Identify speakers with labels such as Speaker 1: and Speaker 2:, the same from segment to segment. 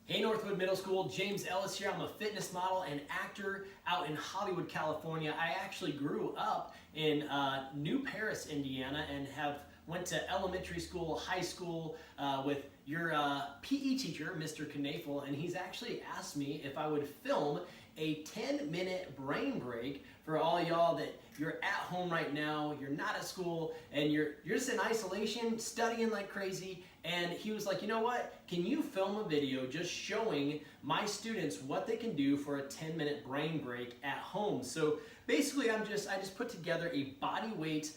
Speaker 1: Hey Northwood Middle School, James Ellis here. I'm a fitness model and actor out in Hollywood, California. I actually grew up in New Paris, Indiana, and went to elementary school, high school with your PE teacher, Mr. Knafel, and he's actually asked me if I would film a 10-minute brain break for all y'all that you're at home right now, you're not at school, and you're just in isolation, studying like crazy. And he was like, you know what? Can you film a video just showing my students what they can do for a 10-minute brain break at home? So basically, I just put together a body weight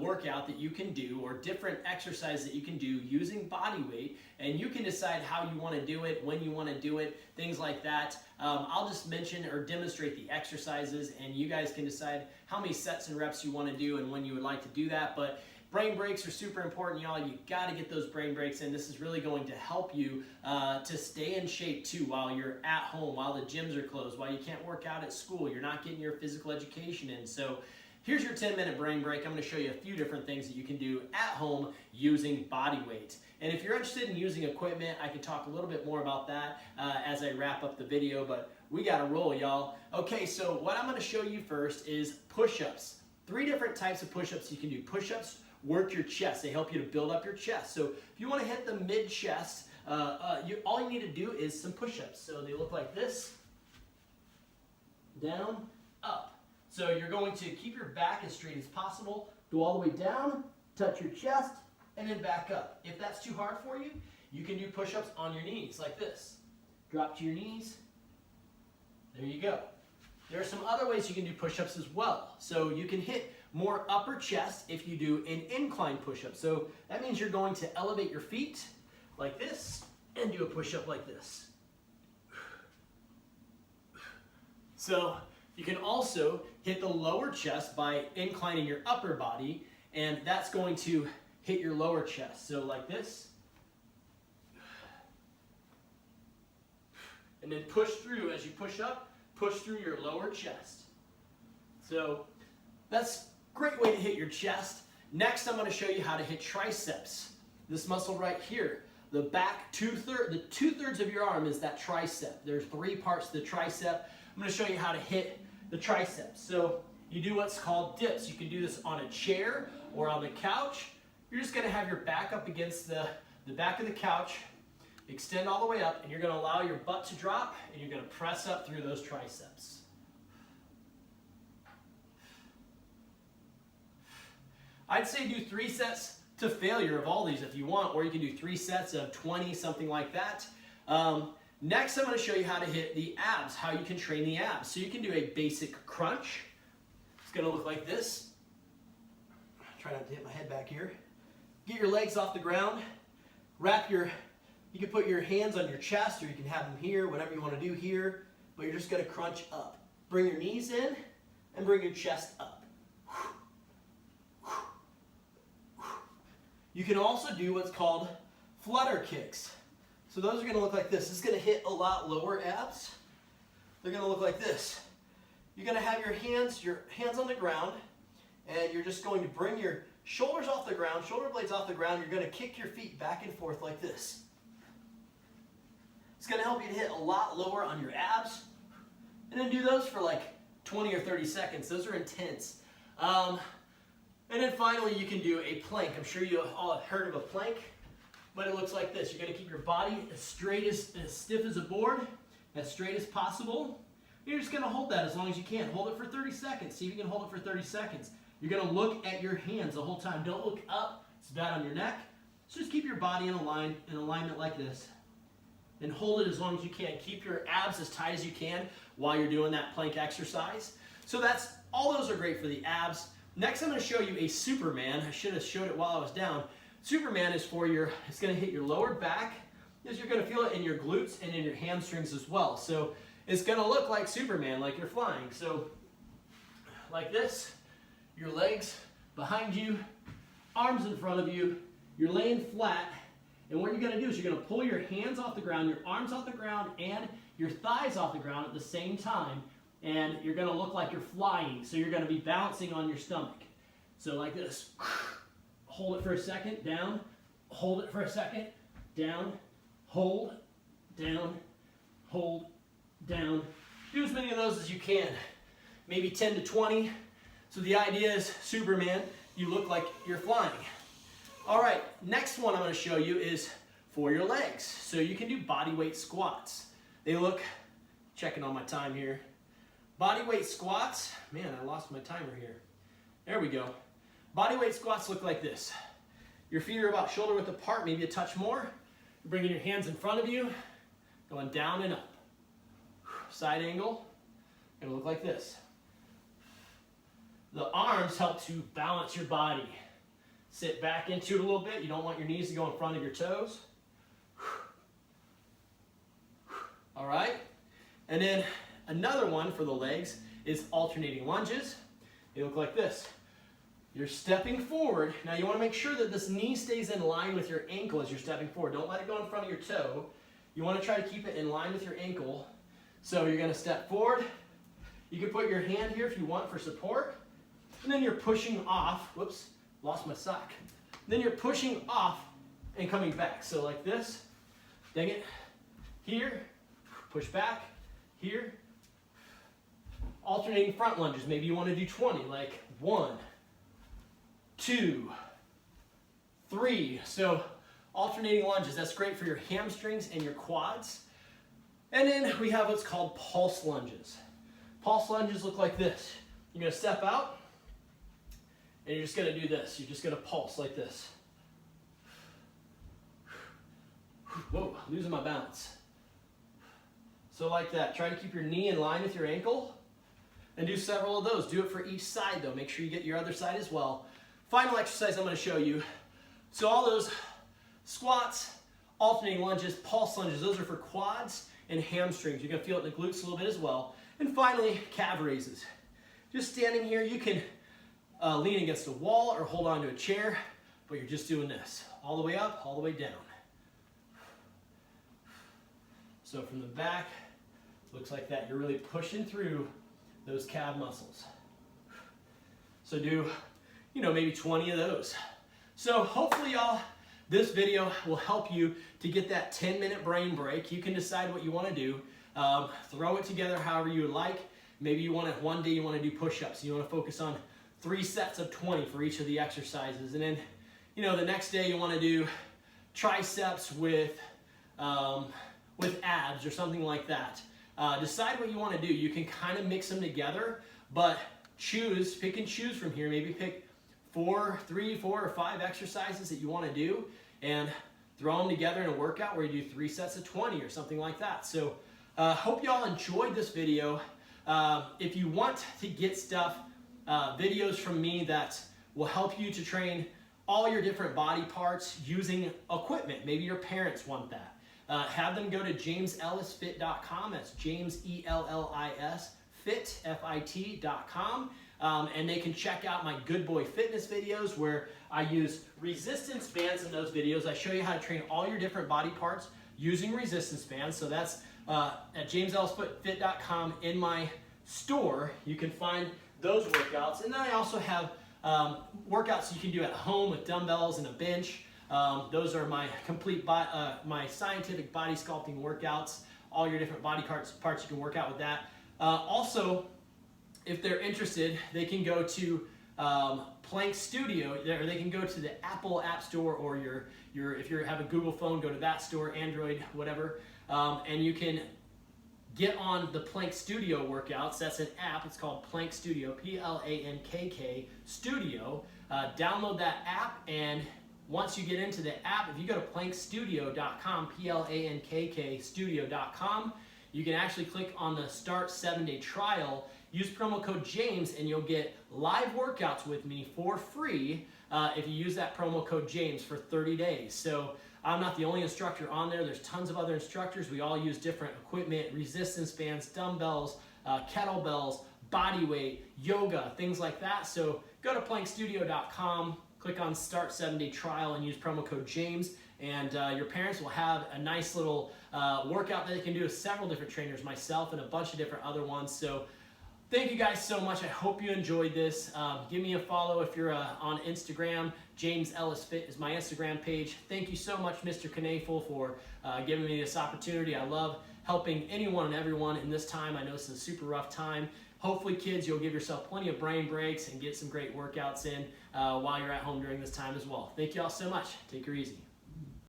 Speaker 1: workout that you can do, or different exercises that you can do using body weight, and you can decide how you want to do it, when you want to do it, things like that. I'll just mention or demonstrate the exercises, and you guys can decide how many sets and reps you want to do and when you would like to do that. But brain breaks are super important, y'all. You got to get those brain breaks in. This is really going to help you to stay in shape too while you're at home, while the gyms are closed, while you can't work out at school. You're not getting your physical education in. So here's your 10-minute brain break. I'm going to show you a few different things that you can do at home using body weight. And if you're interested in using equipment, I can talk a little bit more about that as I wrap up the video, but we got to roll, y'all. Okay, so what I'm going to show you first is push-ups. 3 different types of push-ups you can do. Push-ups work your chest. They help you to build up your chest. So if you want to hit the mid-chest, all you need to do is some push-ups. So they look like this, down, up. So you're going to keep your back as straight as possible, go all the way down, touch your chest, and then back up. If that's too hard for you, you can do push-ups on your knees like this. Drop to your knees. There you go. There are some other ways you can do push-ups as well. So you can hit more upper chest if you do an incline push-up. So that means you're going to elevate your feet like this and do a push-up like this. So you can also hit the lower chest by inclining your upper body, and that's going to hit your lower chest. So like this. And then push through as you push up, push through your lower chest. So that's a great way to hit your chest. Next, I'm going to show you how to hit triceps. This muscle right here. The back the two-thirds of your arm is that tricep. There's 3 parts to the tricep. I'm going to show you how to hit the triceps. So you do what's called dips. You can do this on a chair or on the couch. You're just going to have your back up against the back of the couch, extend all the way up, and you're going to allow your butt to drop, and you're going to press up through those triceps. I'd say do 3 sets to failure of all these if you want, or you can do 3 sets of 20, something like that. Next, I'm going to show you how to hit the abs, how you can train the abs. So you can do a basic crunch. It's going to look like this. Try not to hit my head back here. Get your legs off the ground. You can put your hands on your chest, or you can have them here, whatever you want to do here, but you're just going to crunch up. Bring your knees in and bring your chest up. You can also do what's called flutter kicks. So those are going to look like this. This is going to hit a lot lower abs. They're going to look like this. You're going to have your hands on the ground, and you're just going to bring your shoulders off the ground, shoulder blades off the ground. You're going to kick your feet back and forth like this. It's going to help you to hit a lot lower on your abs. And then do those for like 20 or 30 seconds. Those are intense. And then finally, you can do a plank. I'm sure you all have heard of a plank, but it looks like this. You're going to keep your body as stiff as a board, as straight as possible. You're just going to hold that as long as you can. Hold it for 30 seconds. See if you can hold it for 30 seconds. You're going to look at your hands the whole time. Don't look up. It's bad on your neck. So just keep your body in alignment like this. And hold it as long as you can. Keep your abs as tight as you can while you're doing that plank exercise. So all those are great for the abs. Next, I'm going to show you a Superman. I should have showed it while I was down. Superman is it's going to hit your lower back, because you're going to feel it in your glutes and in your hamstrings as well. So it's going to look like Superman, like you're flying. So like this, your legs behind you, arms in front of you, you're laying flat. And what you're going to do is you're going to pull your hands off the ground, your arms off the ground, and your thighs off the ground at the same time. And you're going to look like you're flying. So you're going to be bouncing on your stomach. So like this. Hold it for a second, down. Hold it for a second, down. Hold, down, hold, down. Do as many of those as you can, maybe 10 to 20. So the idea is Superman, you look like you're flying. All right, next one I'm going to show you is for your legs. So you can do body weight squats. They look, checking on my time here. Body weight squats, man, I lost my timer here. There we go. Body weight squats look like this. Your feet are about shoulder width apart, maybe a touch more. You're bringing your hands in front of you, going down and up. Side angle, gonna look like this. The arms help to balance your body. Sit back into it a little bit. You don't want your knees to go in front of your toes. All right, and then another one for the legs is alternating lunges. They look like this. You're stepping forward. Now you want to make sure that this knee stays in line with your ankle as you're stepping forward. Don't let it go in front of your toe. You want to try to keep it in line with your ankle. So you're going to step forward. You can put your hand here if you want for support. And then you're pushing off. Whoops, lost my sock. Then you're pushing off and coming back. So like this. Dang it. Here. Push back. Here. Alternating front lunges. Maybe you want to do 20. Like 1, 2, 3. So alternating lunges. That's great for your hamstrings and your quads. And then we have what's called pulse lunges. Pulse lunges look like this. You're going to step out, and you're just going to do this. You're just going to pulse like this. Whoa, losing my balance. So like that. Try to keep your knee in line with your ankle, and do several of those. Do it for each side, though. Make sure you get your other side as well. Final exercise I'm going to show you. So all those squats, alternating lunges, pulse lunges, those are for quads and hamstrings. You're going to feel it in the glutes a little bit as well. And finally, calf raises. Just standing here, you can lean against a wall or hold onto a chair, but you're just doing this. All the way up, all the way down. So from the back, looks like that. You're really pushing through those calf muscles. So do, maybe 20 of those. So hopefully y'all, this video will help you to get that 10-minute brain break. You can decide what you want to do. Throw it together however you would like. Maybe you want to, one day you want to do push-ups. You want to focus on 3 sets of 20 for each of the exercises. And then, the next day you want to do triceps with abs or something like that. Decide what you want to do. You can kind of mix them together, but pick and choose from here. Maybe pick 3, 4, or 5 exercises that you want to do and throw them together in a workout where you do 3 sets of 20 or something like that. So hope y'all enjoyed this video. If you want to get videos from me that will help you to train all your different body parts using equipment, maybe your parents want that. Have them go to jamesellisfit.com. That's James, E-L-L-I-S, fit, F-I-T.com. And they can check out my Good Boy Fitness videos where I use resistance bands in those videos. I show you how to train all your different body parts using resistance bands. So that's at jamesellisfit.com. In my store, you can find those workouts. And then I also have workouts you can do at home with dumbbells and a bench. Those are my complete my scientific body sculpting workouts. All your different body parts you can work out with that. Also, if they're interested, they can go to Plank Studio, or they can go to the Apple App Store, or if you have a Google phone, go to that store, Android, whatever, and you can get on the Plank Studio workouts. That's an app. It's called Plank Studio, P-L-A-N-K-K Studio. Download that app, and once you get into the app, if you go to plankstudio.com, P-L-A-N-K-K studio.com, you can actually click on the Start 7-Day Trial. Use promo code James, and you'll get live workouts with me for free if you use that promo code James for 30 days. So I'm not the only instructor on there. There's tons of other instructors. We all use different equipment, resistance bands, dumbbells, kettlebells, body weight, yoga, things like that. So go to plankstudio.com, click on Start 7-Day Trial, and use promo code James. And your parents will have a nice little workout that they can do with several different trainers, myself and a bunch of different other ones. So Thank you guys so much. I hope you enjoyed this. Give me a follow if you're on Instagram. James Ellis Fit is my Instagram page. Thank you so much, Mr. Knafel, for giving me this opportunity. I love helping anyone and everyone in this time. I know it's a super rough time. Hopefully, kids, you'll give yourself plenty of brain breaks and get some great workouts in while you're at home during this time as well. Thank you all so much. Take her easy.